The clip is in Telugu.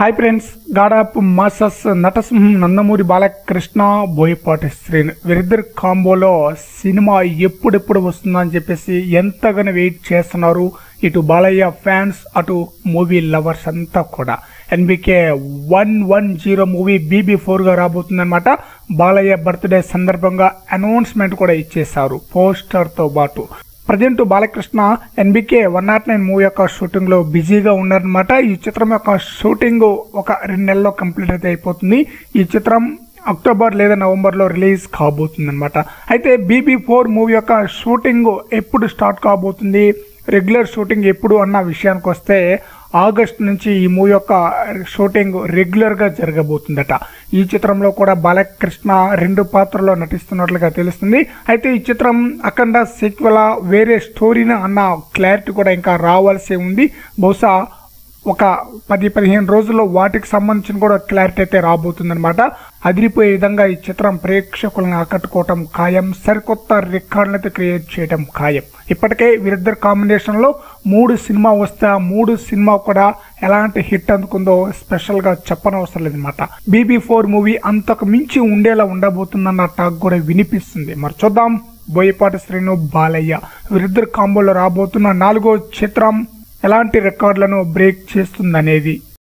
హాయ్ ఫ్రెండ్స్, గాడాప్ మాసస్ నటసింహం నందమూరి బాలకృష్ణ బోయపాటి శ్రీను వీరిద్దరు కాంబోలో సినిమా ఎప్పుడెప్పుడు వస్తుందా అని చెప్పేసి ఎంతగానో వెయిట్ చేస్తున్నారు. ఇటు బాలయ్య ఫ్యాన్స్, అటు మూవీ లవర్స్ అంతా కూడా. ఎన్బికే 110 మూవీ BB4 గా రాబోతుందన్నమాట. బాలయ్య బర్త్డే సందర్భంగా అనౌన్స్మెంట్ కూడా ఇచ్చేశారు పోస్టర్ తో పాటు. ప్రజెంట్ బాలకృష్ణ ఎన్బికే 109 మూవీ యొక్క షూటింగ్ లో బిజీగా ఉన్నారనమాట. ఈ చిత్రం యొక్క షూటింగ్ ఒక 2 నెలల్లో కంప్లీట్ అయితే అయిపోతుంది. ఈ చిత్రం అక్టోబర్ లేదా నవంబర్ లో రిలీజ్ కాబోతుంది అనమాట. అయితే BB4 మూవీ యొక్క షూటింగ్ ఎప్పుడు స్టార్ట్ కాబోతుంది, రెగ్యులర్ షూటింగ్ ఎప్పుడు అన్న విషయానికి వస్తే ఆగస్ట్ నుంచి ఈ మూవీ యొక్క షూటింగ్ రెగ్యులర్ గా జరగబోతుందట. ఈ చిత్రంలో కూడా బాలకృష్ణ 2 పాత్రల్లో నటిస్తున్నట్లుగా తెలుస్తుంది. అయితే ఈ చిత్రం అఖండ సీక్వెల్ వేరే స్టోరీని అన్న క్లారిటీ కూడా ఇంకా రావాల్సి ఉంది. బహుశా ఒక 10-15 రోజుల్లో వాటికి సంబంధించిన కూడా క్లారిటీ అయితే రాబోతుందన్నమాట. అదిరిపోయే విధంగా ఈ చిత్రం ప్రేక్షకులను ఆకట్టుకోవటం ఖాయం, సరికొత్త రికార్డులను అయితే క్రియేట్ చేయడం ఖాయం. ఇప్పటికే వీరిద్దరు కాంబినేషన్ లో 3 సినిమా వస్తే ఆ 3 సినిమా కూడా ఎలాంటి హిట్ అందుకుందో స్పెషల్ గా చెప్పనవసరం లేదన్నమాట. BB4 మూవీ అంతకు మించి ఉండేలా ఉండబోతుందన్న టాక్ కూడా వినిపిస్తుంది. మరి చూద్దాం బోయపాటి శ్రీను బాలయ్య వీరిద్దరు కాంబోలో రాబోతున్న 4వ చిత్రం ఎలాంటి రికార్డులను బ్రేక్ చేస్తుందనేది.